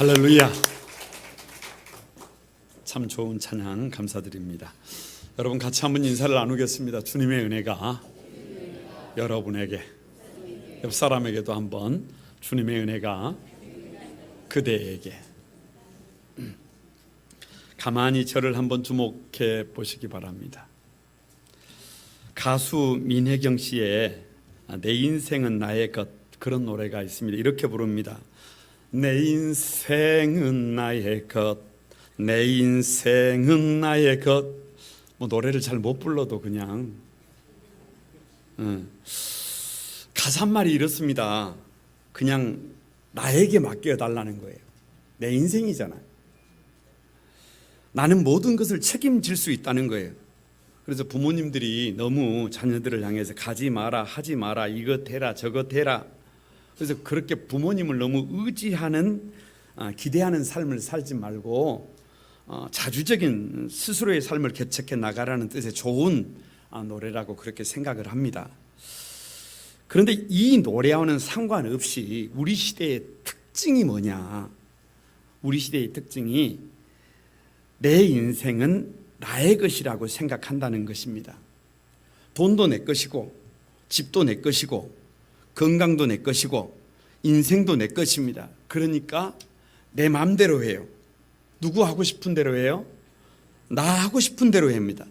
할렐루야. 참 좋은 찬양 감사드립니다. 여러분 같이 한번 인사를 나누겠습니다. 주님의 은혜가 여러분에게, 옆 사람에게도 한번 주님의 은혜가 그대에게. 가만히 저를 한번 주목해 보시기 바랍니다. 가수 민혜경 씨의 내 인생은 나의 것, 그런 노래가 있습니다. 이렇게 부릅니다. 내 인생은 나의 것, 내 인생은 나의 것. 뭐 노래를 잘 못 불러도 그냥 가사 한 말이 이렇습니다. 그냥 나에게 맡겨달라는 거예요. 내 인생이잖아요. 나는 모든 것을 책임질 수 있다는 거예요. 그래서 부모님들이 너무 자녀들을 향해서 가지 마라, 하지 마라, 이것 해라, 저것 해라. 그래서 그렇게 부모님을 너무 의지하는, 기대하는 삶을 살지 말고 자주적인 스스로의 삶을 개척해 나가라는 뜻의 좋은 노래라고 그렇게 생각을 합니다. 그런데 이 노래와는 상관없이 우리 시대의 특징이 뭐냐? 우리 시대의 특징이 내 인생은 나의 것이라고 생각한다는 것입니다. 돈도 내 것이고, 집도 내 것이고, 건강도 내 것이고, 인생도 내 것입니다. 그러니까 내 마음대로 해요. 누구 하고 싶은 대로 해요? 나 하고 싶은 대로 합니다.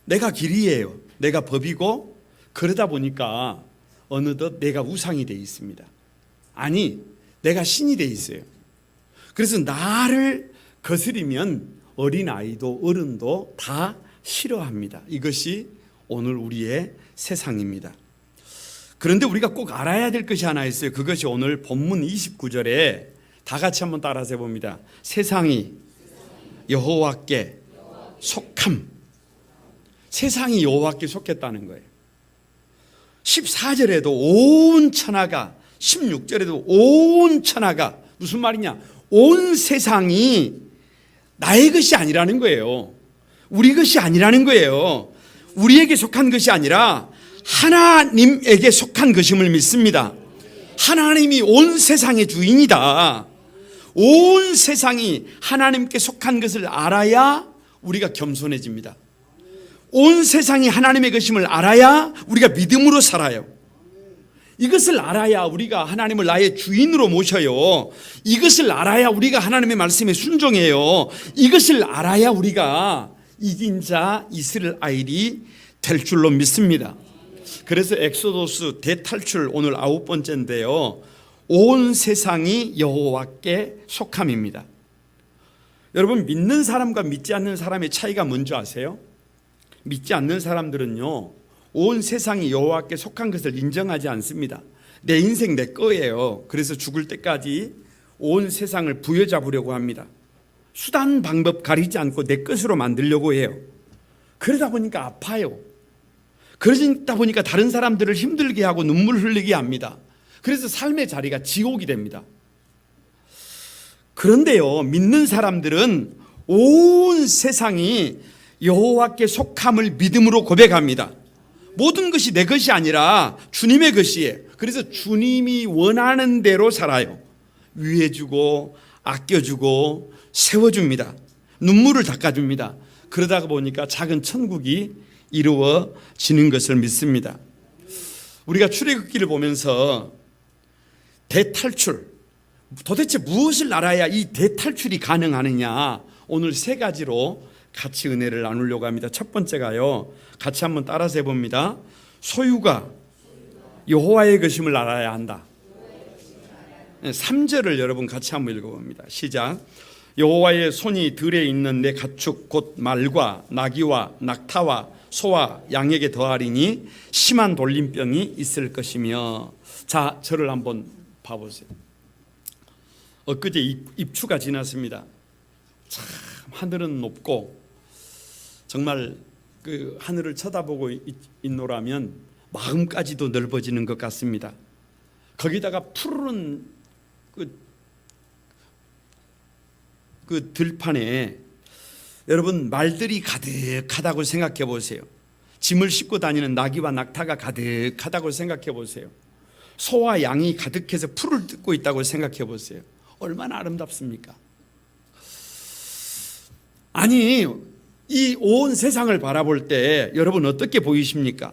내가 길이에요. 내가 법이고, 그러다 보니까 어느덧 내가 우상이 돼 있습니다. 아니, 내가 신이 돼 있어요. 그래서 나를 거스리면 어린아이도 어른도 다 싫어합니다. 이것이 오늘 우리의 세상입니다. 그런데 우리가 꼭 알아야 될 것이 하나 있어요. 그것이 오늘 본문 29절에 다 같이 한번 따라서 해봅니다. 세상이 여호와께 속함. 세상이 여호와께 속했다는 거예요. 14절에도 온 천하가, 16절에도 온 천하가, 무슨 말이냐? 온 세상이 나의 것이 아니라는 거예요. 우리 것이 아니라는 거예요. 우리에게 속한 것이 아니라 하나님에게 속한 것임을 믿습니다. 하나님이 온 세상의 주인이다. 온 세상이 하나님께 속한 것을 알아야 우리가 겸손해집니다. 온 세상이 하나님의 것임을 알아야 우리가 믿음으로 살아요. 이것을 알아야 우리가 하나님을 나의 주인으로 모셔요. 이것을 알아야 우리가 하나님의 말씀에 순종해요. 이것을 알아야 우리가 이긴 자 이스라엘이 될 줄로 믿습니다. 그래서 엑소도스 대탈출 오늘 9번째인데요. 온 세상이 여호와께 속함입니다. 여러분, 믿는 사람과 믿지 않는 사람의 차이가 뭔지 아세요? 믿지 않는 사람들은요, 온 세상이 여호와께 속한 것을 인정하지 않습니다. 내 인생 내 거예요. 그래서 죽을 때까지 온 세상을 부여잡으려고 합니다. 수단 방법 가리지 않고 내 것으로 만들려고 해요. 그러다 보니까 아파요. 그러다 보니까 다른 사람들을 힘들게 하고 눈물 흘리게 합니다. 그래서 삶의 자리가 지옥이 됩니다. 그런데요, 믿는 사람들은 온 세상이 여호와께 속함을 믿음으로 고백합니다. 모든 것이 내 것이 아니라 주님의 것이에요. 그래서 주님이 원하는 대로 살아요. 위해주고 아껴주고 세워줍니다. 눈물을 닦아줍니다. 그러다 보니까 작은 천국이 이루어지는 것을 믿습니다. 우리가 출애굽기를 보면서 대탈출, 도대체 무엇을 알아야 이 대탈출이 가능하느냐, 오늘 세 가지로 같이 은혜를 나누려고 합니다. 첫 번째가요, 같이 한번 따라서 해봅니다. 소유가 여호와의 것임을 알아야 한다. 3절을 여러분 같이 한번 읽어봅니다. 시작. 여호와의 손이 들에 있는 내 가축 곧 말과 나귀와 낙타와 소와 양에게 더하리니 심한 돌림병이 있을 것이며. 자, 저를 한번 봐보세요. 엊그제 입추가 지났습니다. 참 하늘은 높고 정말 그 하늘을 쳐다보고 있노라면 마음까지도 넓어지는 것 같습니다. 거기다가 푸른 그 들판에 여러분 말들이 가득하다고 생각해 보세요. 짐을 싣고 다니는 나귀와 낙타가 가득하다고 생각해 보세요. 소와 양이 가득해서 풀을 뜯고 있다고 생각해 보세요. 얼마나 아름답습니까? 아니, 이 온 세상을 바라볼 때 여러분 어떻게 보이십니까?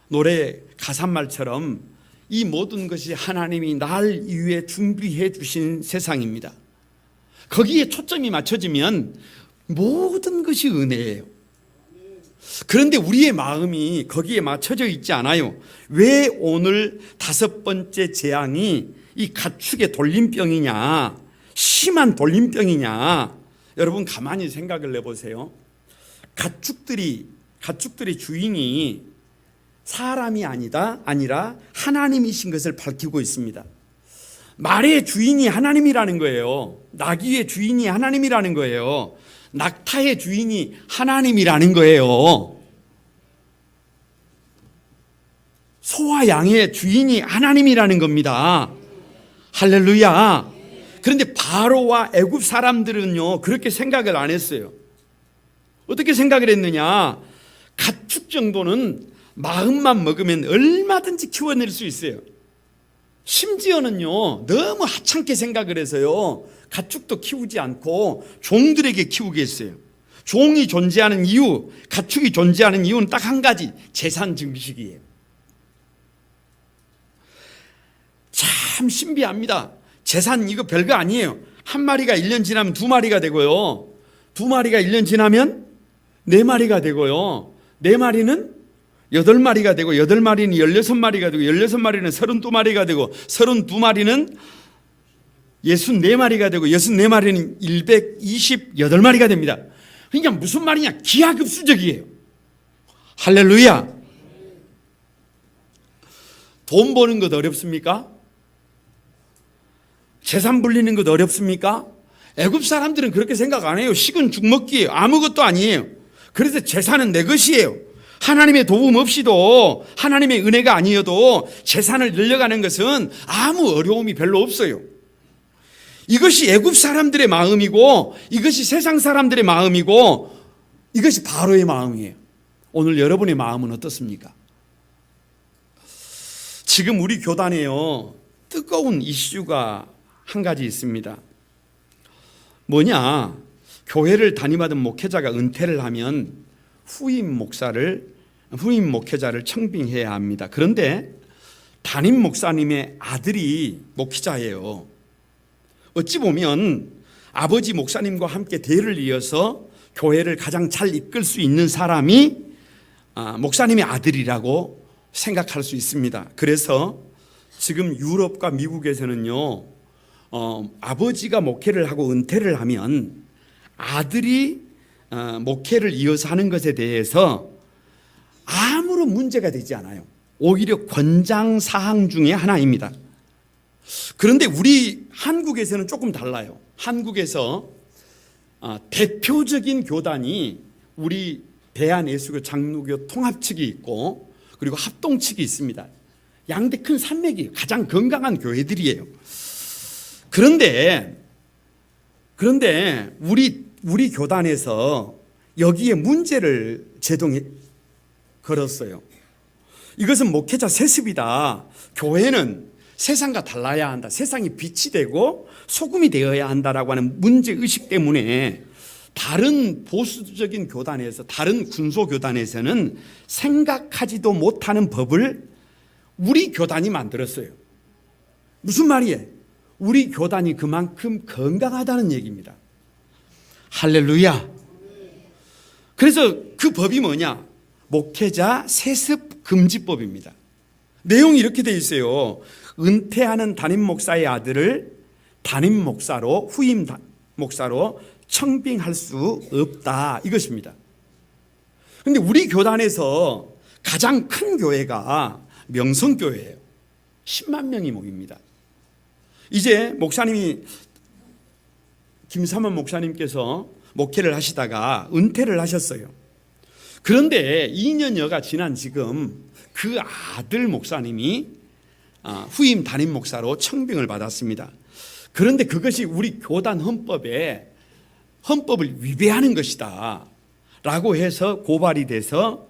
노래 가사말처럼 이 모든 것이 하나님이 날 위해 준비해 주신 세상입니다. 거기에 초점이 맞춰지면 모든 것이 은혜예요. 그런데 우리의 마음이 거기에 맞춰져 있지 않아요. 왜 오늘 5번째 재앙이 이 가축의 돌림병이냐, 심한 돌림병이냐? 여러분 가만히 생각을 해보세요. 가축들이 주인이 사람이 아니라 하나님이신 것을 밝히고 있습니다. 말의 주인이 하나님이라는 거예요. 나귀의 주인이 하나님이라는 거예요. 낙타의 주인이 하나님이라는 거예요. 소와 양의 주인이 하나님이라는 겁니다. 할렐루야. 그런데 바로와 애굽 사람들은요, 그렇게 생각을 안 했어요. 어떻게 생각을 했느냐? 가축 정도는 마음만 먹으면 얼마든지 키워낼 수 있어요. 심지어는요, 너무 하찮게 생각을 해서요, 가축도 키우지 않고 종들에게 키우게 했어요. 종이 존재하는 이유, 가축이 존재하는 이유는 딱 한 가지, 재산 증식이에요. 참 신비합니다. 재산 이거 별거 아니에요. 한 마리가 1년 지나면 2마리가 되고요. 2마리가 1년 지나면 4마리가 되고요. 4마리는 8마리가 되고, 8마리는 16마리가 되고, 16마리는 32마리가 되고, 32마리는 64마리가 되고, 64마리는 128마리가 됩니다. 그러니까 무슨 말이냐? 기하급수적이에요. 할렐루야. 돈 버는 것 어렵습니까? 재산 불리는 것 어렵습니까? 애굽 사람들은 그렇게 생각 안 해요. 식은 죽 먹기예요. 아무것도 아니에요. 그래서 재산은 내 것이에요. 하나님의 도움 없이도, 하나님의 은혜가 아니어도 재산을 늘려가는 것은 아무 어려움이 별로 없어요. 이것이 애굽 사람들의 마음이고, 이것이 세상 사람들의 마음이고, 이것이 바로의 마음이에요. 오늘 여러분의 마음은 어떻습니까? 지금 우리 교단에요, 뜨거운 이슈가 한 가지 있습니다. 뭐냐? 교회를 담임하던 목회자가 은퇴를 하면 후임 목회자를 청빙해야 합니다. 그런데 담임 목사님의 아들이 목회자예요. 어찌 보면 아버지 목사님과 함께 대를 이어서 교회를 가장 잘 이끌 수 있는 사람이 목사님의 아들이라고 생각할 수 있습니다. 그래서 지금 유럽과 미국에서는요, 아버지가 목회를 하고 은퇴를 하면 아들이 목회를 이어서 하는 것에 대해서 아무런 문제가 되지 않아요. 오히려 권장사항 중에 하나입니다. 그런데 우리 한국에서는 조금 달라요. 한국에서 대표적인 교단이 우리 대한예수교 장로교 통합 측이 있고, 그리고 합동 측이 있습니다. 양대 큰 산맥이에요. 가장 건강한 교회들이에요. 그런데 우리 교단에서 여기에 문제를 제동에 걸었어요. 이것은 목회자 세습이다. 교회는 세상과 달라야 한다. 세상이 빛이 되고 소금이 되어야 한다라고 하는 문제의식 때문에 다른 보수적인 교단에서, 다른 군소 교단에서는 생각하지도 못하는 법을 우리 교단이 만들었어요. 무슨 말이에요? 우리 교단이 그만큼 건강하다는 얘기입니다. 할렐루야. 그래서 그 법이 뭐냐? 목회자 세습 금지법입니다. 내용이 이렇게 돼 있어요. 은퇴하는 담임 목사의 아들을 담임 목사로, 후임 목사로 청빙할 수 없다, 이것입니다. 그런데 우리 교단에서 가장 큰 교회가 명성교회예요. 10만 명이 모입니다. 이제 목사님이, 김삼원 목사님께서 목회를 하시다가 은퇴를 하셨어요. 그런데 2년여가 지난 지금 그 아들 목사님이 후임 담임 목사로 청빙을 받았습니다. 그런데 그것이 우리 교단 헌법을 위배하는 것이다 라고 해서 고발이 돼서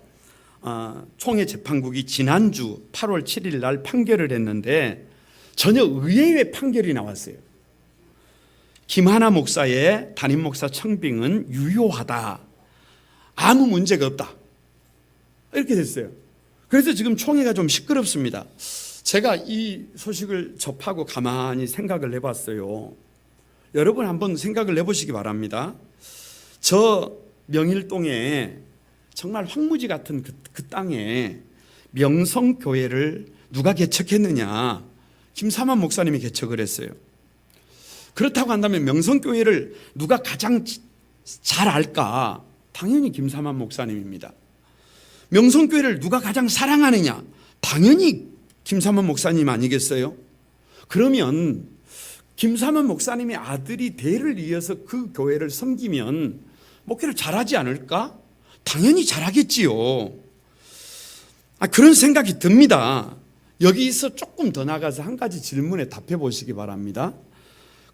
총회재판국이 지난주 8월 7일 날 판결을 했는데 전혀 의외의 판결이 나왔어요. 김하나 목사의 담임 목사 청빙은 유효하다. 아무 문제가 없다. 이렇게 됐어요. 그래서 지금 총회가 좀 시끄럽습니다. 제가 이 소식을 접하고 가만히 생각을 해봤어요. 여러분 한번 생각을 해보시기 바랍니다. 저 명일동에 정말 황무지 같은 그 땅에 명성교회를 누가 개척했느냐? 김사만 목사님이 개척을 했어요. 그렇다고 한다면 명성교회를 누가 가장 잘 알까? 당연히 김사만 목사님입니다. 명성교회를 누가 가장 사랑하느냐? 당연히 김사만 목사님 아니겠어요? 그러면 김사만 목사님의 아들이 대를 이어서 그 교회를 섬기면 목회를 잘하지 않을까? 당연히 잘하겠지요. 그런 생각이 듭니다. 여기서 조금 더 나가서 한 가지 질문에 답해 보시기 바랍니다.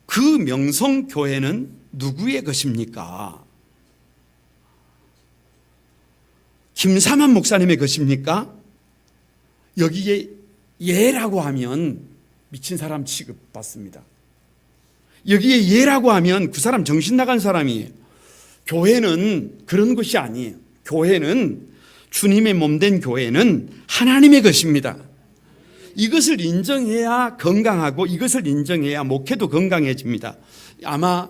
그 명성교회는 누구의 것입니까? 김사만 목사님의 것입니까? 여기에 예라고 하면 미친 사람 취급받습니다. 여기에 예라고 하면 그 사람 정신 나간 사람이에요. 교회는 그런 것이 아니에요. 교회는 주님의 몸된 교회는 하나님의 것입니다. 이것을 인정해야 건강하고 이것을 인정해야 목회도 건강해집니다. 아마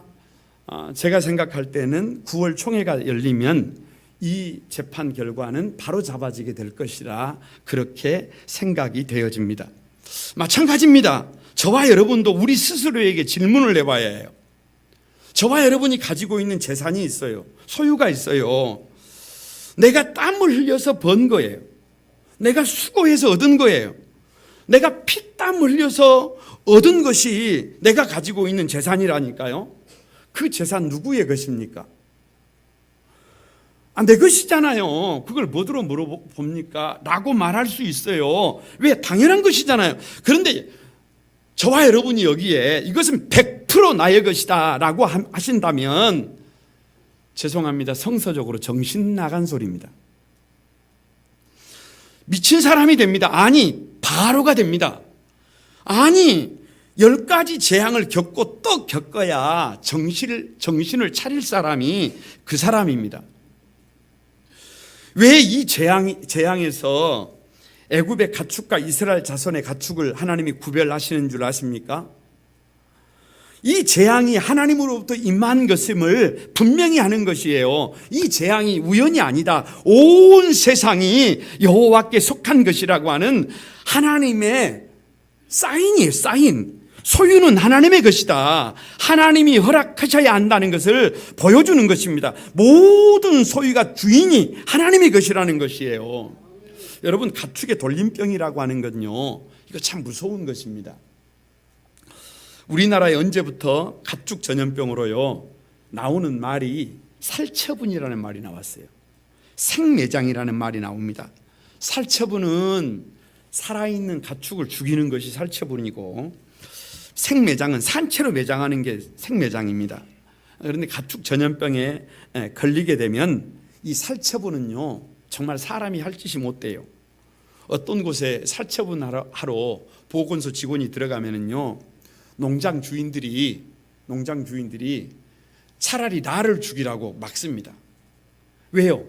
제가 생각할 때는 9월 총회가 열리면 이 재판 결과는 바로 잡아지게 될 것이라 그렇게 생각이 되어집니다. 마찬가지입니다. 저와 여러분도 우리 스스로에게 질문을 해봐야 해요. 저와 여러분이 가지고 있는 재산이 있어요. 소유가 있어요. 내가 땀을 흘려서 번 거예요. 내가 수고해서 얻은 거예요. 내가 피땀 흘려서 얻은 것이 내가 가지고 있는 재산이라니까요. 그 재산 누구의 것입니까? 내 것이잖아요. 그걸 뭐로 물어봅니까? 라고 말할 수 있어요. 왜? 당연한 것이잖아요. 그런데 저와 여러분이 여기에 이것은 100% 나의 것이다 라고 하신다면 죄송합니다. 성서적으로 정신 나간 소리입니다. 미친 사람이 됩니다. 아니, 바로가 됩니다. 아니, 10가지 재앙을 겪고 또 겪어야 정신을 차릴 사람이 그 사람입니다. 왜 이 재앙에서 애굽의 가축과 이스라엘 자손의 가축을 하나님이 구별하시는 줄 아십니까? 이 재앙이 하나님으로부터 임한 것임을 분명히 하는 것이에요. 이 재앙이 우연이 아니다. 온 세상이 여호와께 속한 것이라고 하는 하나님의 사인이에요. 사인. 소유는 하나님의 것이다. 하나님이 허락하셔야 한다는 것을 보여주는 것입니다. 모든 소유가 주인이 하나님의 것이라는 것이에요. 여러분, 가축의 돌림병이라고 하는 건요, 이거 참 무서운 것입니다. 우리나라에 언제부터 가축 전염병으로요 나오는 말이 살처분이라는 말이 나왔어요. 생매장이라는 말이 나옵니다. 살처분은 살아있는 가축을 죽이는 것이 살처분이고, 생매장은 산채로 매장하는 게 생매장입니다. 그런데 가축 전염병에 걸리게 되면 이 살처분은요 정말 사람이 할 짓이 못 돼요. 어떤 곳에 살처분하러 보건소 직원이 들어가면은요 농장 주인들이 차라리 나를 죽이라고 막습니다. 왜요?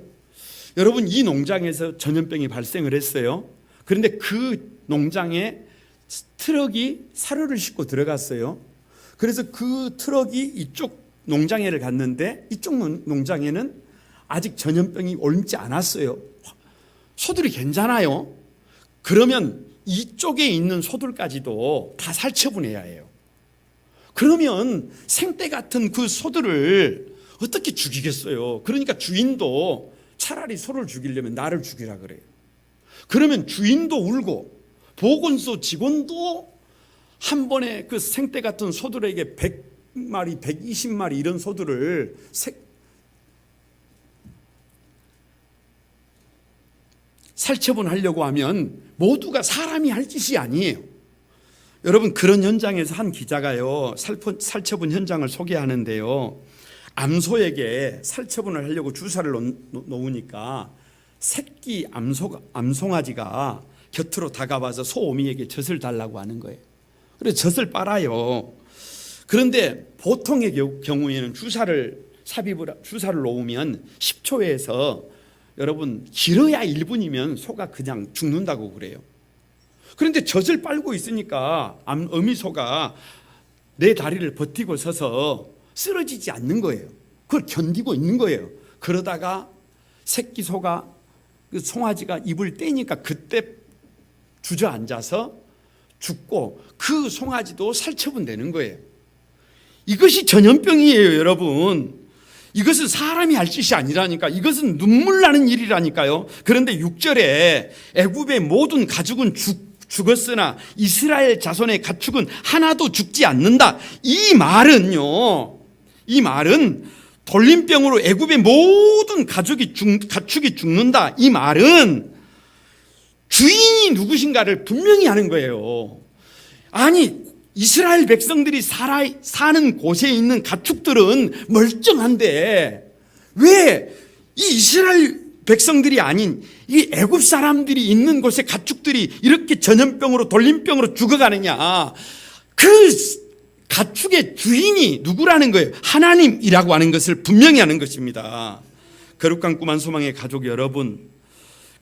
여러분, 이 농장에서 전염병이 발생을 했어요. 그런데 그 농장에 트럭이 사료를 싣고 들어갔어요. 그래서 그 트럭이 이쪽 농장에를 갔는데 이쪽 농장에는 아직 전염병이 옮지 않았어요. 소들이 괜찮아요. 그러면 이쪽에 있는 소들까지도 다 살처분해야 해요. 그러면 생떼 같은 그 소들을 어떻게 죽이겠어요? 그러니까 주인도 차라리 소를 죽이려면 나를 죽이라 그래요. 그러면 주인도 울고 보건소 직원도 한 번에 그 생떼 같은 소들에게 100마리, 120마리 이런 소들을 살처분하려고 하면 모두가 사람이 할 짓이 아니에요. 여러분, 그런 현장에서 한 기자가요 살처분 현장을 소개하는데요, 암소에게 살처분을 하려고 주사를 놓으니까 새끼 암송아지가 곁으로 다가와서 소어미에게 젖을 달라고 하는 거예요. 그래서 젖을 빨아요. 그런데 보통의 경우에는 주사를 놓으면 10초에서 여러분 길어야 1분이면 소가 그냥 죽는다고 그래요. 그런데 젖을 빨고 있으니까 어미소가 내 다리를 버티고 서서 쓰러지지 않는 거예요. 그걸 견디고 있는 거예요. 그러다가 새끼 소가 그 송아지가 입을 떼니까 그때 주저앉아서 죽고 그 송아지도 살처분되는 거예요. 이것이 전염병이에요, 여러분. 이것은 사람이 할 짓이 아니라니까. 이것은 눈물 나는 일이라니까요. 그런데 6절에 애굽의 모든 가축은 죽었으나 이스라엘 자손의 가축은 하나도 죽지 않는다. 이 말은 돌림병으로 애굽의 모든 가축이 죽는다. 이 말은 주인이 누구신가를 분명히 하는 거예요. 아니, 이스라엘 백성들이 사는 곳에 있는 가축들은 멀쩡한데 왜 이 이스라엘 백성들이 아닌 이 애굽 사람들이 있는 곳에 가축들이 이렇게 전염병으로 돌림병으로 죽어가느냐. 그 가축의 주인이 누구라는 거예요? 하나님이라고 하는 것을 분명히 하는 것입니다. 거룩한 꿈 한 소망의 가족 여러분,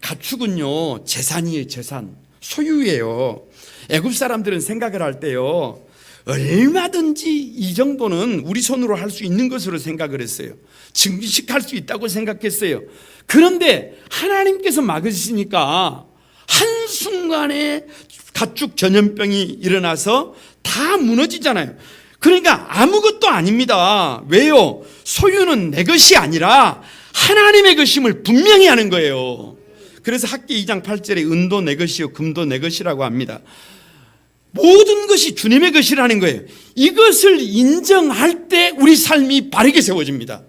가축은요 재산이에요. 재산, 소유예요. 애굽 사람들은 생각을 할 때요 얼마든지 이 정도는 우리 손으로 할 수 있는 것으로 생각을 했어요. 증식할 수 있다고 생각했어요. 그런데 하나님께서 막으시니까 한순간에 가축 전염병이 일어나서 다 무너지잖아요. 그러니까 아무것도 아닙니다. 왜요? 소유는 내 것이 아니라 하나님의 것임을 분명히 하는 거예요. 그래서 학기 2장 8절에 은도 내 것이요 금도 내 것이라고 합니다. 모든 것이 주님의 것이라는 거예요. 이것을 인정할 때 우리 삶이 바르게 세워집니다.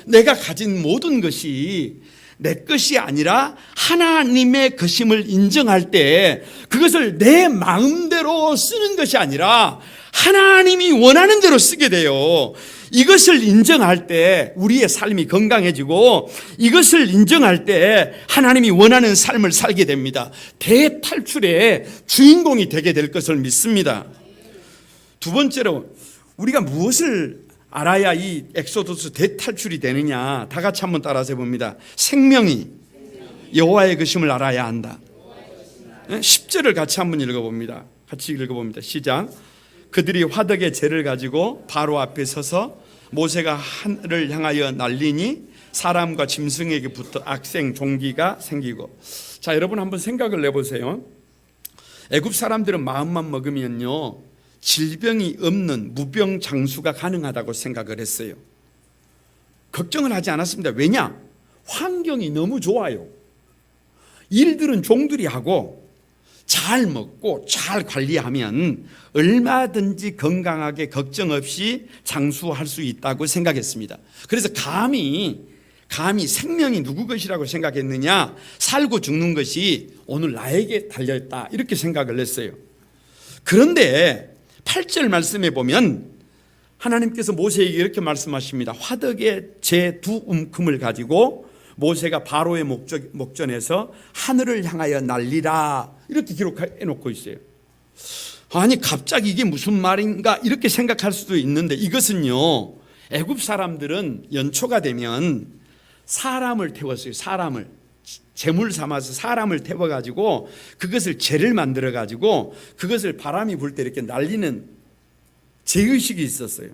내가 가진 모든 것이 내 것이 아니라 하나님의 것임을 인정할 때 그것을 내 마음대로 쓰는 것이 아니라 하나님이 원하는 대로 쓰게 돼요. 이것을 인정할 때 우리의 삶이 건강해지고 이것을 인정할 때 하나님이 원하는 삶을 살게 됩니다. 대탈출의 주인공이 되게 될 것을 믿습니다. 두 번째로 우리가 무엇을 알아야 이 엑소더스 대탈출이 되느냐. 다 같이 한번 따라서 해봅니다. 생명이 여호와의 것임을 알아야 한다. 10절을 같이 한번 읽어봅니다. 같이 읽어봅니다. 시작. 그들이 화덕의 재를 가지고 바로 앞에 서서 모세가 하늘을 향하여 날리니 사람과 짐승에게부터 악생 종기가 생기고. 자, 여러분 한번 생각을 내보세요. 애굽 사람들은 마음만 먹으면요 질병이 없는 무병장수가 가능하다고 생각을 했어요. 걱정을 하지 않았습니다. 왜냐? 환경이 너무 좋아요. 일들은 종들이 하고 잘 먹고 잘 관리하면 얼마든지 건강하게 걱정 없이 장수할 수 있다고 생각했습니다. 그래서 감히 생명이 누구 것이라고 생각했느냐? 살고 죽는 것이 오늘 나에게 달려있다 이렇게 생각을 했어요. 그런데 8절 말씀에 보면 하나님께서 모세에게 이렇게 말씀하십니다. 화덕의 재 두 움큼을 가지고 모세가 바로의 목전에서 하늘을 향하여 날리라 이렇게 기록해 놓고 있어요. 아니 갑자기 이게 무슨 말인가 이렇게 생각할 수도 있는데 이것은요 애굽 사람들은 연초가 되면 사람을 태웠어요. 사람을 제물 삼아서 사람을 태워가지고 그것을 재를 만들어가지고 그것을 바람이 불 때 이렇게 날리는 재의식이 있었어요.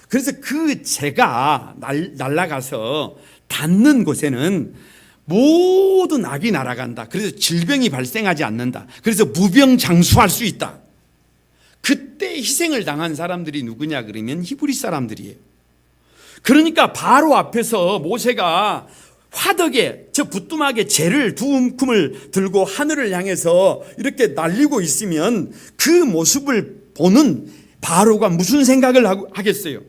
그래서 그 재가 날아가서 닿는 곳에는 모든 악이 날아간다. 그래서 질병이 발생하지 않는다. 그래서 무병장수할 수 있다. 그때 희생을 당한 사람들이 누구냐 그러면 히브리 사람들이에요. 그러니까 바로 앞에서 모세가 화덕에 저 부뚜막에 재를 두 움큼을 들고 하늘을 향해서 이렇게 날리고 있으면 그 모습을 보는 바로가 무슨 생각을 하겠어요?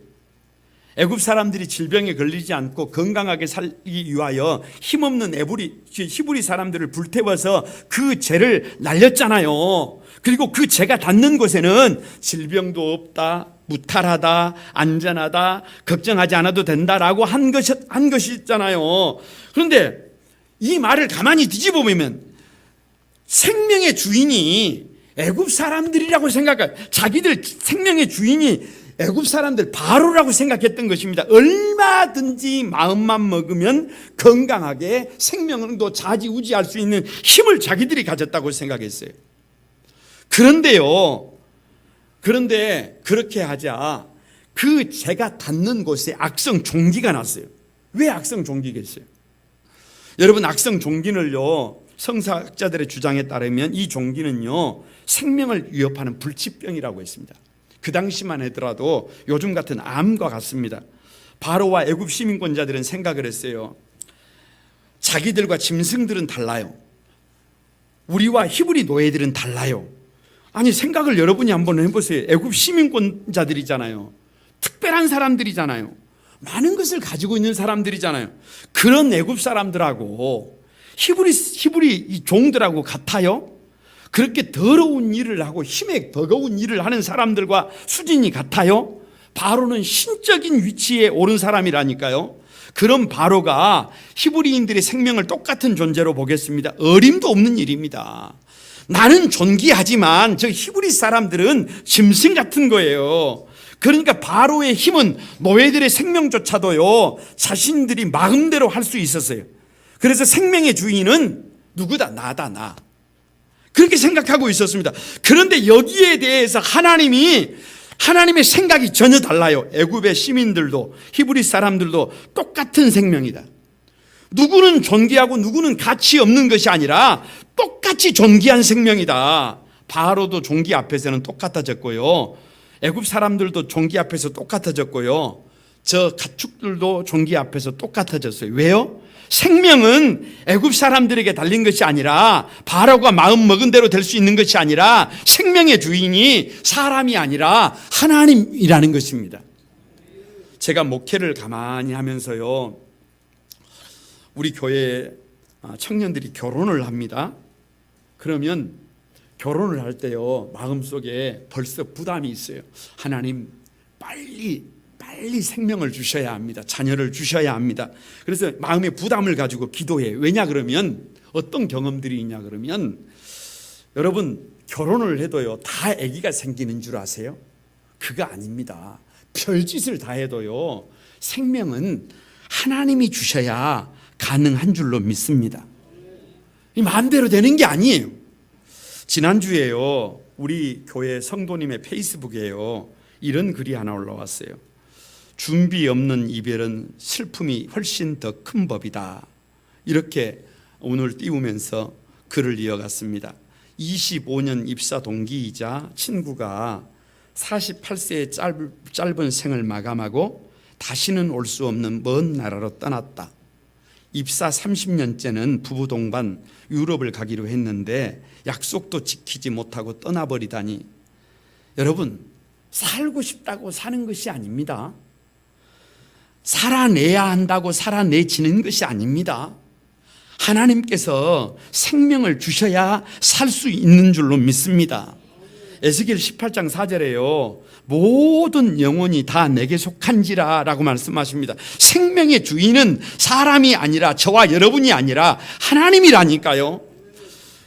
애굽 사람들이 질병에 걸리지 않고 건강하게 살기 위하여 힘없는 히브리 사람들을 불태워서 그 재를 날렸잖아요. 그리고 그 재가 닿는 곳에는 질병도 없다, 무탈하다, 안전하다, 걱정하지 않아도 된다라고 한 것이잖아요. 그런데 이 말을 가만히 뒤집어 보면 생명의 주인이 애굽 사람들이라고 생각해. 자기들 생명의 주인이 애굽 사람들 바로라고 생각했던 것입니다. 얼마든지 마음만 먹으면 건강하게 생명도 좌지우지할 수 있는 힘을 자기들이 가졌다고 생각했어요. 그런데 그렇게 하자 그 재가 닿는 곳에 악성 종기가 났어요. 왜 악성 종기겠어요? 여러분, 악성 종기는요, 성사학자들의 주장에 따르면 이 종기는요, 생명을 위협하는 불치병이라고 했습니다. 그 당시만 하더라도 요즘 같은 암과 같습니다. 바로와 애굽 시민권자들은 생각을 했어요. 자기들과 짐승들은 달라요. 우리와 히브리 노예들은 달라요. 아니, 생각을 여러분이 한번 해보세요. 애굽 시민권자들이잖아요. 특별한 사람들이잖아요. 많은 것을 가지고 있는 사람들이잖아요. 그런 애굽 사람들하고 히브리 이 종들하고 같아요? 그렇게 더러운 일을 하고 힘에 버거운 일을 하는 사람들과 수준이 같아요? 바로는 신적인 위치에 오른 사람이라니까요. 그런 바로가 히브리인들의 생명을 똑같은 존재로 보겠습니다. 어림도 없는 일입니다. 나는 존귀하지만 저 히브리 사람들은 짐승 같은 거예요. 그러니까 바로의 힘은 노예들의 생명조차도요, 자신들이 마음대로 할 수 있었어요. 그래서 생명의 주인은 누구다? 나다, 나. 그렇게 생각하고 있었습니다. 그런데 여기에 대해서 하나님의 생각이 전혀 달라요. 애굽의 시민들도 히브리 사람들도 똑같은 생명이다. 누구는 존귀하고 누구는 가치 없는 것이 아니라 똑같이 존귀한 생명이다. 바로도 종기 앞에서는 똑같아졌고요, 애굽 사람들도 종기 앞에서 똑같아졌고요, 저 가축들도 종기 앞에서 똑같아졌어요. 왜요? 생명은 애굽 사람들에게 달린 것이 아니라, 바로가 마음 먹은 대로 될 수 있는 것이 아니라, 생명의 주인이 사람이 아니라 하나님이라는 것입니다. 제가 목회를 가만히 하면서요, 우리 교회 청년들이 결혼을 합니다. 그러면 결혼을 할 때요, 마음속에 벌써 부담이 있어요. 하나님, 빨리 생명을 주셔야 합니다. 자녀를 주셔야 합니다. 그래서 마음의 부담을 가지고 기도해요. 왜냐 그러면, 어떤 경험들이 있냐 그러면, 여러분, 결혼을 해도요, 다 아기가 생기는 줄 아세요? 그거 아닙니다. 별짓을 다 해도요, 생명은 하나님이 주셔야 가능한 줄로 믿습니다. 이 마음대로 되는 게 아니에요. 지난주에요, 우리 교회 성도님의 페이스북에요, 이런 글이 하나 올라왔어요. 준비 없는 이별은 슬픔이 훨씬 더 큰 법이다. 이렇게 오늘 띄우면서 글을 이어갔습니다. 25년 입사 동기이자 친구가 48세의 짧은 생을 마감하고 다시는 올 수 없는 먼 나라로 떠났다. 입사 30년째는 부부 동반 유럽을 가기로 했는데 약속도 지키지 못하고 떠나버리다니. 여러분, 살고 싶다고 사는 것이 아닙니다. 살아내야 한다고 살아내지는 것이 아닙니다. 하나님께서 생명을 주셔야 살 수 있는 줄로 믿습니다. 에스겔 18장 4절에요, 모든 영혼이 다 내게 속한지라 라고 말씀하십니다. 생명의 주인은 사람이 아니라, 저와 여러분이 아니라 하나님이라니까요.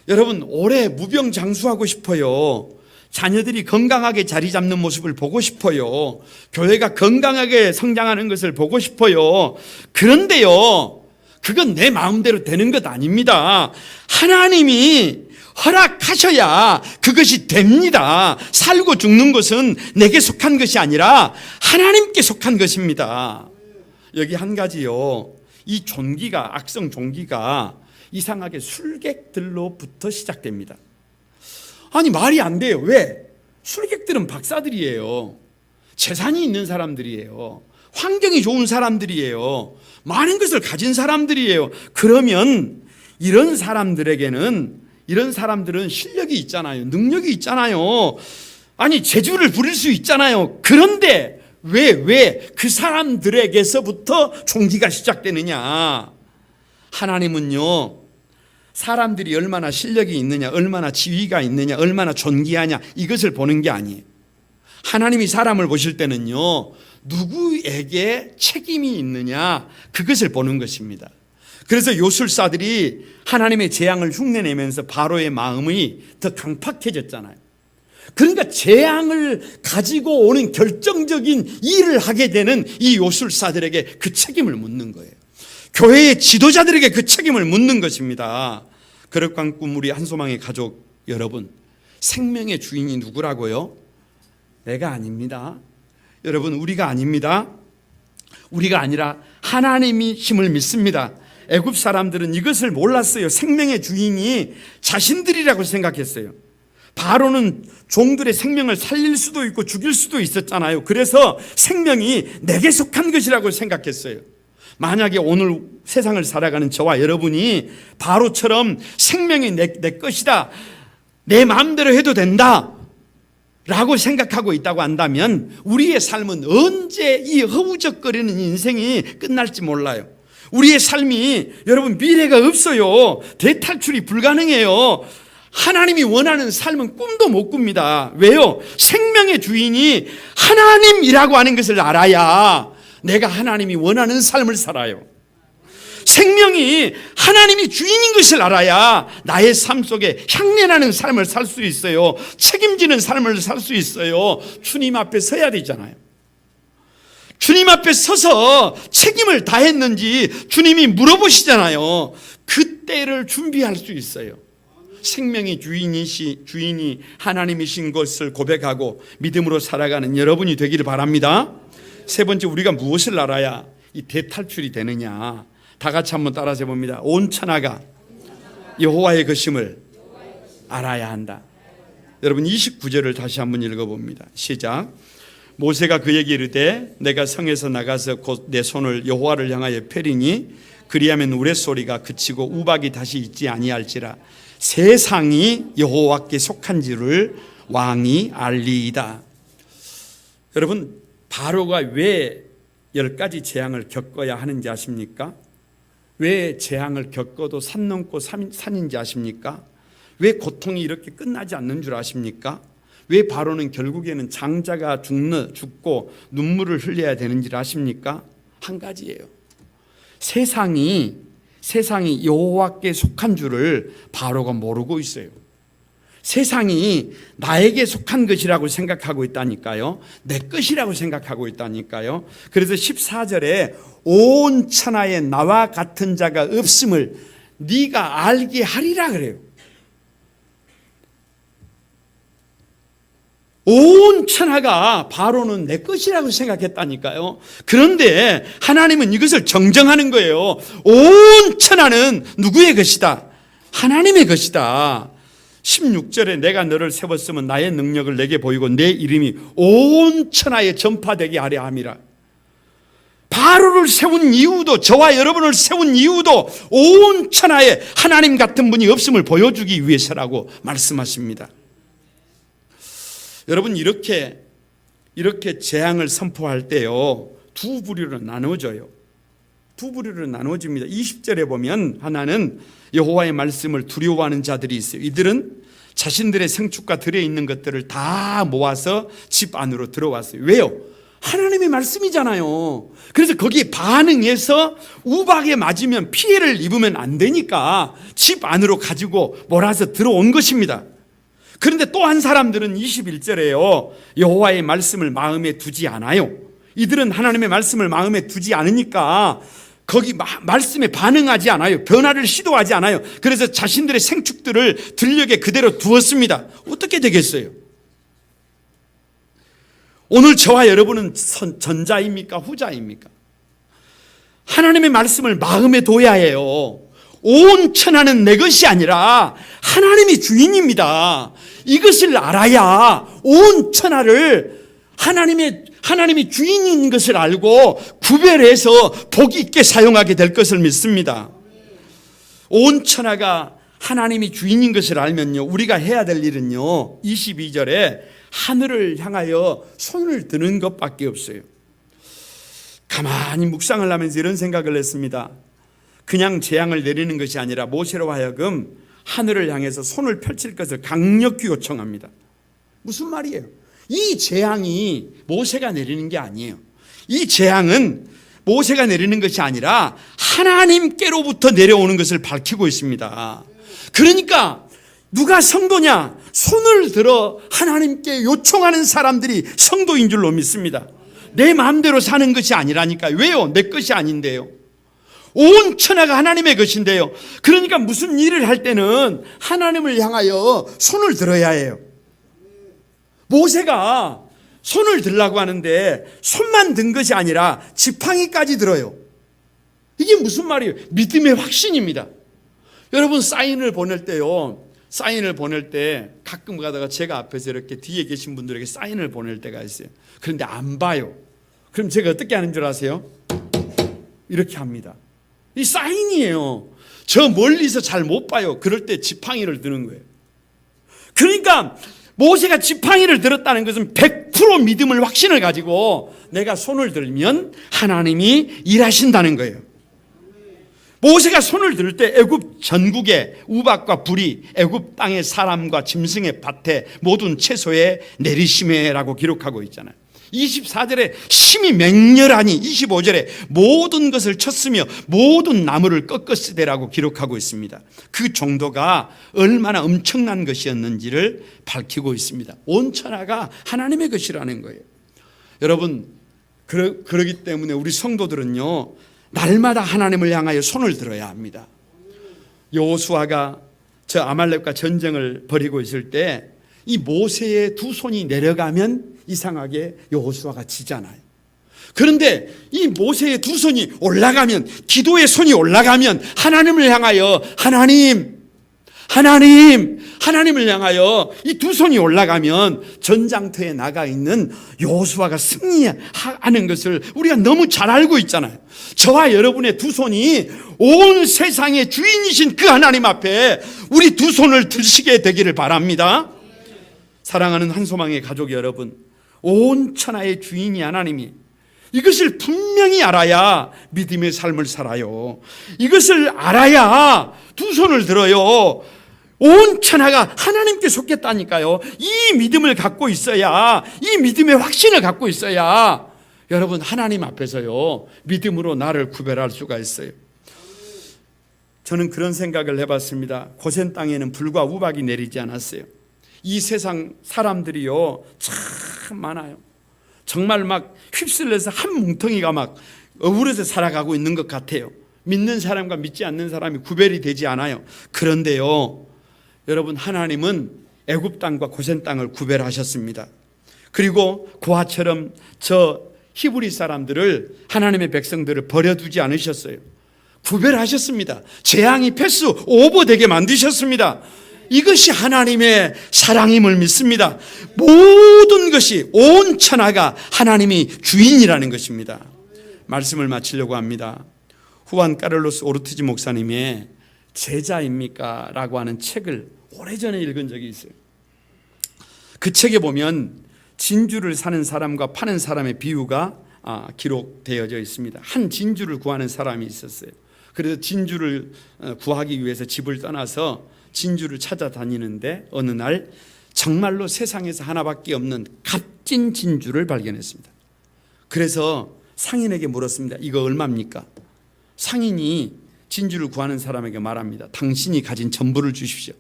여러분, 올해 무병장수하고 싶어요. 자녀들이 건강하게 자리 잡는 모습을 보고 싶어요. 교회가 건강하게 성장하는 것을 보고 싶어요. 그런데요, 그건 내 마음대로 되는 것 아닙니다. 하나님이 허락하셔야 그것이 됩니다. 살고 죽는 것은 내게 속한 것이 아니라 하나님께 속한 것입니다. 여기 한 가지요, 이 종기가, 악성 종기가 이상하게 술객들로부터 시작됩니다. 아니, 말이 안 돼요. 왜? 술객들은 박사들이에요. 재산이 있는 사람들이에요. 환경이 좋은 사람들이에요. 많은 것을 가진 사람들이에요. 그러면 이런 사람들은 실력이 있잖아요. 능력이 있잖아요. 아니, 재주를 부릴 수 있잖아요. 그런데 왜 그 사람들에게서부터 종기가 시작되느냐? 하나님은요, 사람들이 얼마나 실력이 있느냐, 얼마나 지위가 있느냐, 얼마나 존귀하냐, 이것을 보는 게 아니에요. 하나님이 사람을 보실 때는요, 누구에게 책임이 있느냐, 그것을 보는 것입니다. 그래서 요술사들이 하나님의 재앙을 흉내내면서 바로의 마음이 더 강팍해졌잖아요. 그러니까 재앙을 가지고 오는 결정적인 일을 하게 되는 이 요술사들에게 그 책임을 묻는 거예요. 교회의 지도자들에게 그 책임을 묻는 것입니다. 거룩한 꿈 우리 한소망의 가족 여러분, 생명의 주인이 누구라고요? 내가 아닙니다. 여러분, 우리가 아닙니다. 우리가 아니라 하나님이 힘을 믿습니다. 애굽 사람들은 이것을 몰랐어요. 생명의 주인이 자신들이라고 생각했어요. 바로는 종들의 생명을 살릴 수도 있고 죽일 수도 있었잖아요. 그래서 생명이 내게 속한 것이라고 생각했어요. 만약에 오늘 세상을 살아가는 저와 여러분이 바로처럼 생명이 내 것이다, 내 마음대로 해도 된다 라고 생각하고 있다고 한다면 우리의 삶은 언제 이 허우적거리는 인생이 끝날지 몰라요. 우리의 삶이 여러분 미래가 없어요. 대탈출이 불가능해요. 하나님이 원하는 삶은 꿈도 못 꿉니다. 왜요? 생명의 주인이 하나님이라고 하는 것을 알아야 내가 하나님이 원하는 삶을 살아요. 생명이 하나님이 주인인 것을 알아야 나의 삶 속에 향내나는 삶을 살 수 있어요. 책임지는 삶을 살 수 있어요. 주님 앞에 서야 되잖아요. 주님 앞에 서서 책임을 다했는지 주님이 물어보시잖아요. 그때를 준비할 수 있어요. 생명의 주인이 하나님이신 것을 고백하고 믿음으로 살아가는 여러분이 되기를 바랍니다. 세 번째, 우리가 무엇을 알아야 이 대탈출이 되느냐. 다 같이 한번 따라서 해봅니다. 온 천하가 여호와의 것임을 알아야 한다. 여러분 29절을 다시 한번 읽어봅니다. 시작. 모세가 그에게 이르되 내가 성에서 나가서 곧 내 손을 여호와를 향하여 펴리니 그리하면 우레소리가 그치고 우박이 다시 있지 아니할지라. 세상이 여호와께 속한 줄을 왕이 알리이다. 여러분, 바로가 왜 10가지 재앙을 겪어야 하는지 아십니까? 왜 재앙을 겪어도 산 넘고 산인지 아십니까? 왜 고통이 이렇게 끝나지 않는 줄 아십니까? 왜 바로는 결국에는 장자가 죽고 눈물을 흘려야 되는지 아십니까? 한 가지예요. 세상이 여호와께 속한 줄을 바로가 모르고 있어요. 세상이 나에게 속한 것이라고 생각하고 있다니까요. 내 것이라고 생각하고 있다니까요. 그래서 14절에 온 천하에 나와 같은 자가 없음을 네가 알게 하리라 그래요. 온 천하가 바로는 내 것이라고 생각했다니까요. 그런데 하나님은 이것을 정정하는 거예요. 온 천하는 누구의 것이다? 하나님의 것이다. 16절에 내가 너를 세웠으면 나의 능력을 내게 보이고 내 이름이 온 천하에 전파되게 하려 함이라. 바로를 세운 이유도, 저와 여러분을 세운 이유도 온 천하에 하나님 같은 분이 없음을 보여주기 위해서라고 말씀하십니다. 여러분, 이렇게 재앙을 선포할 때요, 두 부류로 나눠져요. 두 부류로 나눠집니다. 20절에 보면 하나는 여호와의 말씀을 두려워하는 자들이 있어요. 이들은 자신들의 생축과 들에 있는 것들을 다 모아서 집 안으로 들어왔어요. 왜요? 하나님의 말씀이잖아요. 그래서 거기에 반응해서 우박에 맞으면 피해를 입으면 안 되니까 집 안으로 가지고 몰아서 들어온 것입니다. 그런데 또 한 사람들은 21절에요, 여호와의 말씀을 마음에 두지 않아요. 이들은 하나님의 말씀을 마음에 두지 않으니까 거기 말씀에 반응하지 않아요. 변화를 시도하지 않아요. 그래서 자신들의 생축들을 들녘에 그대로 두었습니다. 어떻게 되겠어요? 오늘 저와 여러분은 전자입니까? 후자입니까? 하나님의 말씀을 마음에 둬야 해요. 온 천하는 내 것이 아니라 하나님이 주인입니다. 이것을 알아야 온 천하를 하나님이 주인인 것을 알고 구별해서 복 있게 사용하게 될 것을 믿습니다. 온 천하가 하나님이 주인인 것을 알면요, 우리가 해야 될 일은요, 22절에 하늘을 향하여 손을 드는 것밖에 없어요. 가만히 묵상을 하면서 이런 생각을 했습니다. 그냥 재앙을 내리는 것이 아니라 모세로 하여금 하늘을 향해서 손을 펼칠 것을 강력히 요청합니다. 무슨 말이에요? 이 재앙이 모세가 내리는 게 아니에요. 이 재앙은 모세가 내리는 것이 아니라 하나님께로부터 내려오는 것을 밝히고 있습니다. 그러니까 누가 성도냐? 손을 들어 하나님께 요청하는 사람들이 성도인 줄로 믿습니다. 내 마음대로 사는 것이 아니라니까요. 왜요? 내 것이 아닌데요. 온 천하가 하나님의 것인데요. 그러니까 무슨 일을 할 때는 하나님을 향하여 손을 들어야 해요. 모세가 손을 들라고 하는데 손만 든 것이 아니라 지팡이까지 들어요. 이게 무슨 말이에요? 믿음의 확신입니다. 여러분, 사인을 보낼 때요, 사인을 보낼 때 가끔 가다가 제가 앞에서 이렇게 뒤에 계신 분들에게 사인을 보낼 때가 있어요. 그런데 안 봐요. 그럼 제가 어떻게 하는 줄 아세요? 이렇게 합니다. 이 사인이에요. 저 멀리서 잘 못 봐요. 그럴 때 지팡이를 드는 거예요. 그러니까 모세가 지팡이를 들었다는 것은 100% 믿음을 확신을 가지고 내가 손을 들면 하나님이 일하신다는 거예요. 모세가 손을 들 때 애굽 전국에 우박과 불이 애굽 땅의 사람과 짐승의 밭에 모든 채소에 내리심에라고 기록하고 있잖아요. 24절에 심히 맹렬하니 25절에 모든 것을 쳤으며 모든 나무를 꺾었으되라고 기록하고 있습니다. 그 정도가 얼마나 엄청난 것이었는지를 밝히고 있습니다. 온 천하가 하나님의 것이라는 거예요. 여러분, 그러기 때문에 우리 성도들은요, 날마다 하나님을 향하여 손을 들어야 합니다. 여호수아가 저 아말렉과 전쟁을 벌이고 있을 때 이 모세의 두 손이 내려가면 이상하게 여호수아가 지잖아요. 그런데 이 모세의 두 손이 올라가면, 기도의 손이 올라가면 하나님을 향하여 하나님을 향하여 이 두 손이 올라가면 전장터에 나가 있는 여호수아가 승리하는 것을 우리가 너무 잘 알고 있잖아요. 저와 여러분의 두 손이 온 세상의 주인이신 그 하나님 앞에 우리 두 손을 들시게 되기를 바랍니다. 사랑하는 한소망의 가족 여러분, 온 천하의 주인이 하나님이, 이것을 분명히 알아야 믿음의 삶을 살아요. 이것을 알아야 두 손을 들어요. 온 천하가 하나님께 속했다니까요. 이 믿음을 갖고 있어야, 이 믿음의 확신을 갖고 있어야 여러분, 하나님 앞에서요, 믿음으로 나를 구별할 수가 있어요. 저는 그런 생각을 해봤습니다. 고센 땅에는 불과 우박이 내리지 않았어요. 이 세상 사람들이요, 참 많아요. 정말 막 휩쓸려서 한 뭉텅이가 막 어우러져 살아가고 있는 것 같아요. 믿는 사람과 믿지 않는 사람이 구별이 되지 않아요. 그런데요, 여러분, 하나님은 애굽 땅과 고센 땅을 구별하셨습니다. 그리고 고아처럼 저 히브리 사람들을, 하나님의 백성들을 버려두지 않으셨어요. 구별하셨습니다. 재앙이 패스 오버되게 만드셨습니다. 이것이 하나님의 사랑임을 믿습니다. 모든 것이, 온 천하가 하나님이 주인이라는 것입니다. 말씀을 마치려고 합니다. 후안 카를로스 오르티지 목사님의 제자입니까? 라고 하는 책을 오래전에 읽은 적이 있어요. 그 책에 보면 진주를 사는 사람과 파는 사람의 비유가 기록되어져 있습니다. 한 진주를 구하는 사람이 있었어요. 그래서 진주를 구하기 위해서 집을 떠나서 진주를 찾아다니는데 어느 날 정말로 세상에서 하나밖에 없는 값진 진주를 발견했습니다. 그래서 상인에게 물었습니다. 이거 얼마입니까? 상인이 진주를 구하는 사람에게 말합니다. 당신이 가진 전부를 주십시오.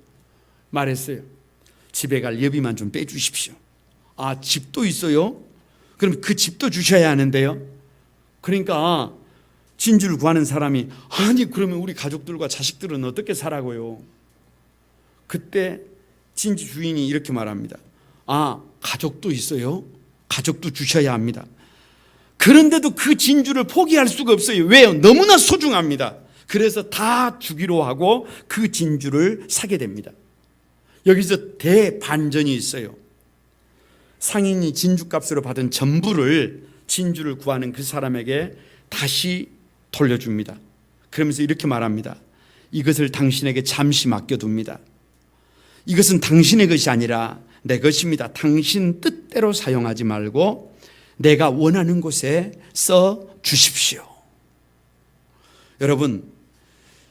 말했어요. 집에 갈 여비만 좀 빼주십시오. 아, 집도 있어요? 그럼 그 집도 주셔야 하는데요. 그러니까 진주를 구하는 사람이, 아니 그러면 우리 가족들과 자식들은 어떻게 살아고요? 그때 진주 주인이 이렇게 말합니다. 아, 가족도 있어요? 가족도 주셔야 합니다. 그런데도 그 진주를 포기할 수가 없어요. 왜요? 너무나 소중합니다. 그래서 다 주기로 하고 그 진주를 사게 됩니다. 여기서 대반전이 있어요. 상인이 진주값으로 받은 전부를 진주를 구하는 그 사람에게 다시 돌려줍니다. 그러면서 이렇게 말합니다. 이것을 당신에게 잠시 맡겨둡니다. 이것은 당신의 것이 아니라 내 것입니다. 당신 뜻대로 사용하지 말고 내가 원하는 곳에 써 주십시오. 여러분,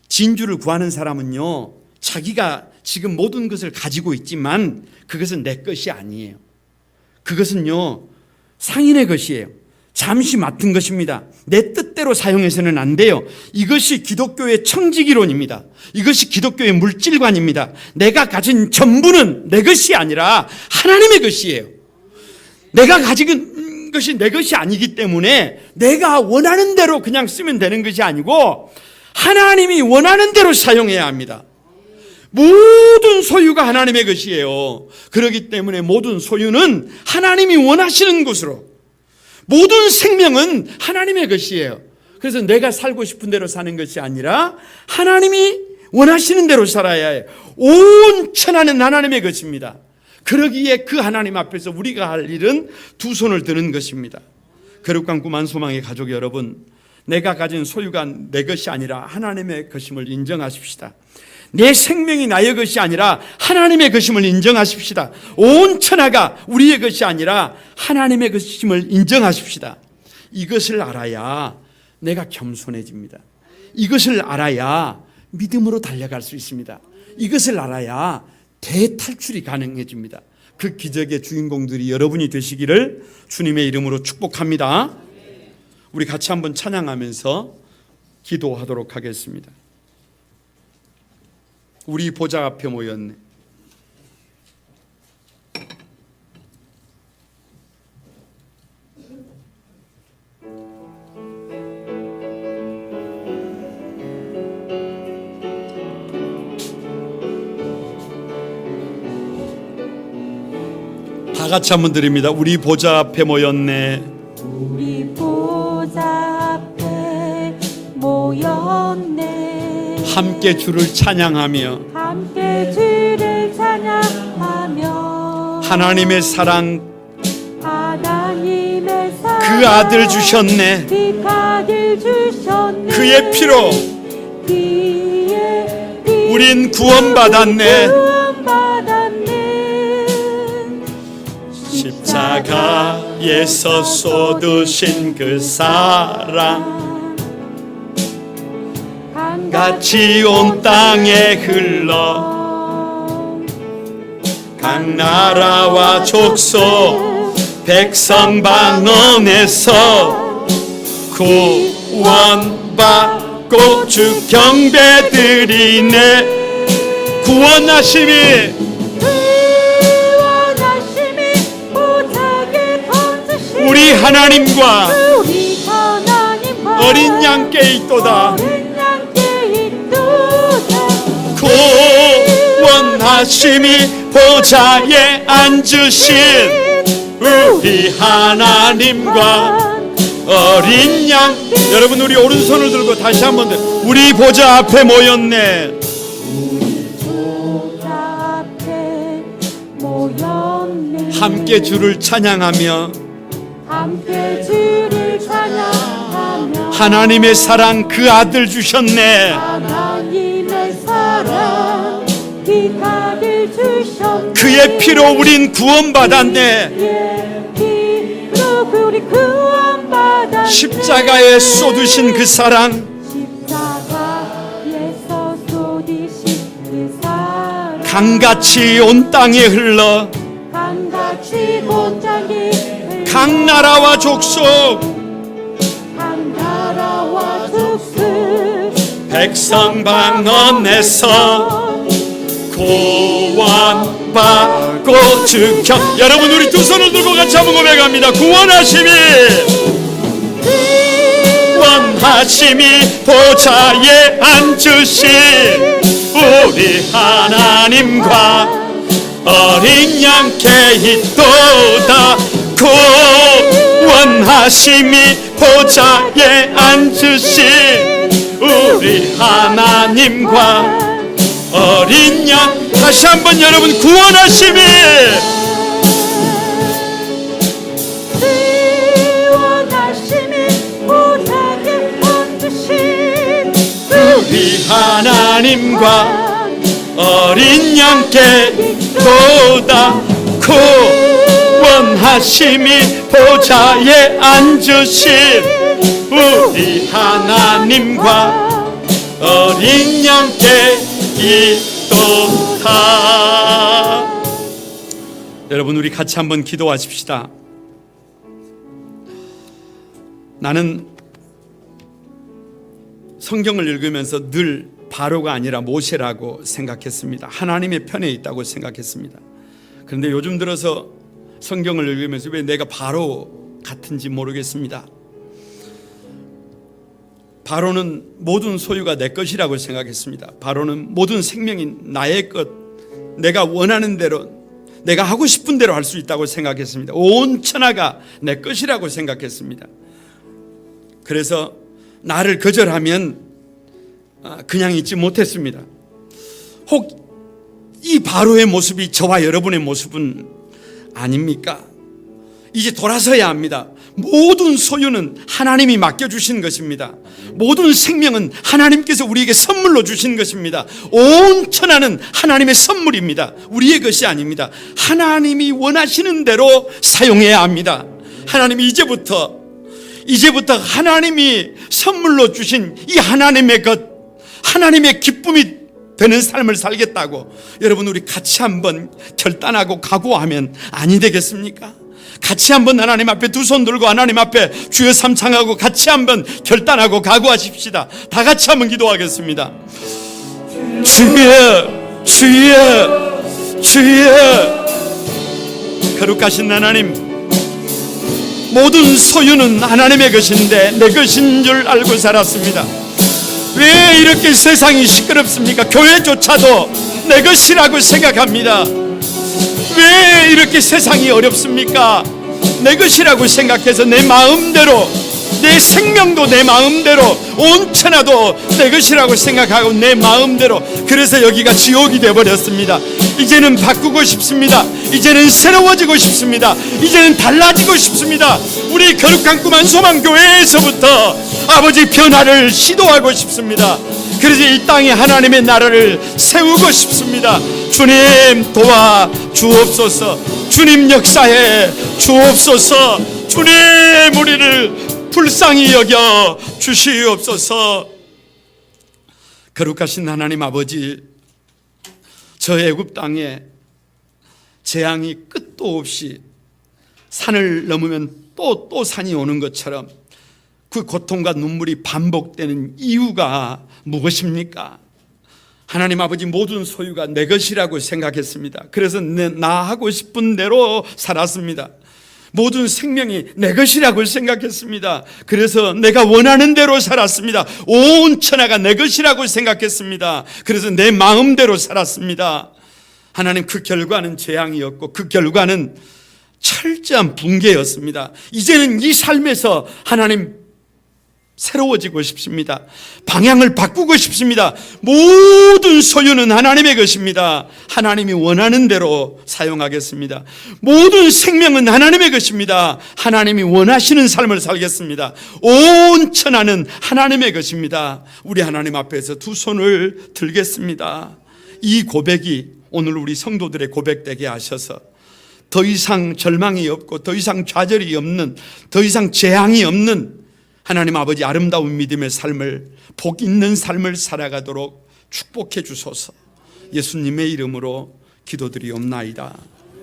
진주를 구하는 사람은요, 자기가 지금 모든 것을 가지고 있지만 그것은 내 것이 아니에요. 그것은요, 상인의 것이에요. 잠시 맡은 것입니다. 내 뜻대로 뜻대로 사용해서는 안 돼요. 이것이 기독교의 청지기론입니다. 이것이 기독교의 물질관입니다. 내가 가진 전부는 내 것이 아니라 하나님의 것이에요. 내가 가진 것이 내 것이 아니기 때문에 내가 원하는 대로 그냥 쓰면 되는 것이 아니고 하나님이 원하는 대로 사용해야 합니다. 모든 소유가 하나님의 것이에요. 그렇기 때문에 모든 소유는 하나님이 원하시는 것으로, 모든 생명은 하나님의 것이에요. 그래서 내가 살고 싶은 대로 사는 것이 아니라 하나님이 원하시는 대로 살아야 해요. 온 천하는 하나님의 것입니다. 그러기에 그 하나님 앞에서 우리가 할 일은 두 손을 드는 것입니다. 거룩한 꿈 한소망의 가족 여러분, 내가 가진 소유가 내 것이 아니라 하나님의 것임을 인정하십시다. 내 생명이 나의 것이 아니라 하나님의 것임을 인정하십시다. 온 천하가 우리의 것이 아니라 하나님의 것임을 인정하십시다. 이것을 알아야 내가 겸손해집니다. 이것을 알아야 믿음으로 달려갈 수 있습니다. 이것을 알아야 대탈출이 가능해집니다. 그 기적의 주인공들이 여러분이 되시기를 주님의 이름으로 축복합니다. 우리 같이 한번 찬양하면서 기도하도록 하겠습니다. 우리 보좌 앞에 모였네. 다 같이 한번 드립니다. 우리 보좌 앞에 모였네. 우리 보좌 앞에 모였네. 함께 주를 찬양하며 함께 주를 찬양하며 하나님의 사랑 하나님의 사랑 그 아들 주셨네. 그 아들 주셨네. 그의 피로 우린 구원받았네. 십자가에서 쏟으신 그 사랑 같이 온 땅에 흘러 각 나라와 족속 백성 방언에서 구원받고 주 경배드리네. 구원하심이 우리 하나님과 어린 양께 있도다. 구원하심이 보좌에 앉으신 우리 하나님과 어린 양. 여러분, 우리 오른손을 들고 다시 한번 우리 보좌 앞에 모였네. 함께 주를 찬양하며 함께 주를 찬양하며 하나님의 사랑 그 아들 주셨네. 하나님의 사랑 그 아들 주셨네. 그의 피로 우린 구원받았네. 그의 피로 우리 구원받았네. 십자가에 쏟으신 그 사랑 십자가에서 쏟으신 그 사랑 강같이 온 땅에 흘러 강같이 온 땅에 각 나라와 족속 각 나라와 족속 백성 방언에서 구원받고 주경. 여러분, 우리 두 손을 들고 같이 한번 고백합니다. 구원하심이 보좌에 앉으신 우리 하나님과 어린 양께 있도다. 구원하심이 보좌에 앉으신 우리 하나님과 어린 양. 다시 한번 여러분, 구원하심이 보좌에 앉으신 우리 하나님과 어린 양께 있도다. 구원하심이 보좌에 앉으신 우리 하나님과 어린 양께 있도다. 여러분, 우리 같이 한번 기도하십시다. 나는 성경을 읽으면서 늘 바로가 아니라 모세라고 생각했습니다. 하나님의 편에 있다고 생각했습니다. 그런데 요즘 들어서 성경을 읽으면서 왜 내가 바로 같은지 모르겠습니다. 바로는 모든 소유가 내 것이라고 생각했습니다. 바로는 모든 생명이 나의 것, 내가 원하는 대로, 내가 하고 싶은 대로 할 수 있다고 생각했습니다. 온 천하가 내 것이라고 생각했습니다. 그래서 나를 거절하면 그냥 있지 못했습니다. 혹 이 바로의 모습이 저와 여러분의 모습은 아닙니까? 이제 돌아서야 합니다. 모든 소유는 하나님이 맡겨주신 것입니다. 모든 생명은 하나님께서 우리에게 선물로 주신 것입니다. 온 천하는 하나님의 선물입니다. 우리의 것이 아닙니다. 하나님이 원하시는 대로 사용해야 합니다. 하나님이 이제부터 하나님이 선물로 주신 이 하나님의 것, 하나님의 기쁨이 되는 삶을 살겠다고 여러분 우리 같이 한번 결단하고 각오하면 아니 되겠습니까? 같이 한번 하나님 앞에 두 손 들고 하나님 앞에 주여 삼창하고 같이 한번 결단하고 각오하십시다. 다 같이 한번 기도하겠습니다. 주여, 주여, 주여. 거룩하신 하나님, 모든 소유는 하나님의 것인데 내 것인 줄 알고 살았습니다. 왜 이렇게 세상이 시끄럽습니까? 교회조차도 내 것이라고 생각합니다. 왜 이렇게 세상이 어렵습니까? 내 것이라고 생각해서 내 마음대로, 내 생명도 내 마음대로, 온 천하도 내 것이라고 생각하고 내 마음대로, 그래서 여기가 지옥이 되어버렸습니다. 이제는 바꾸고 싶습니다. 이제는 새로워지고 싶습니다. 이제는 달라지고 싶습니다. 우리 거룩한 꿈 한소망 교회에서부터 아버지 변화를 시도하고 싶습니다. 그래서 이 땅에 하나님의 나라를 세우고 싶습니다. 주님 도와 주옵소서. 주님 역사해 주옵소서. 주님 우리를 불쌍히 여겨 주시옵소서. 거룩하신 하나님 아버지, 저 애굽 땅에 재앙이 끝도 없이 산을 넘으면 또 산이 오는 것처럼 그 고통과 눈물이 반복되는 이유가 무엇입니까? 하나님 아버지, 모든 소유가 내 것이라고 생각했습니다. 그래서 나 하고 싶은 대로 살았습니다. 모든 생명이 내 것이라고 생각했습니다. 그래서 내가 원하는 대로 살았습니다. 온 천하가 내 것이라고 생각했습니다. 그래서 내 마음대로 살았습니다. 하나님, 그 결과는 재앙이었고 그 결과는 철저한 붕괴였습니다. 이제는 이 삶에서 하나님 새로워지고 싶습니다. 방향을 바꾸고 싶습니다. 모든 소유는 하나님의 것입니다. 하나님이 원하는 대로 사용하겠습니다. 모든 생명은 하나님의 것입니다. 하나님이 원하시는 삶을 살겠습니다. 온 천하는 하나님의 것입니다. 우리 하나님 앞에서 두 손을 들겠습니다. 이 고백이 오늘 우리 성도들의 고백되게 하셔서 더 이상 절망이 없고 더 이상 좌절이 없는, 더 이상 재앙이 없는 하나님 아버지 아름다운 믿음의 삶을, 복 있는 삶을 살아가도록 축복해 주소서. 예수님의 이름으로 기도드리옵나이다.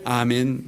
아멘.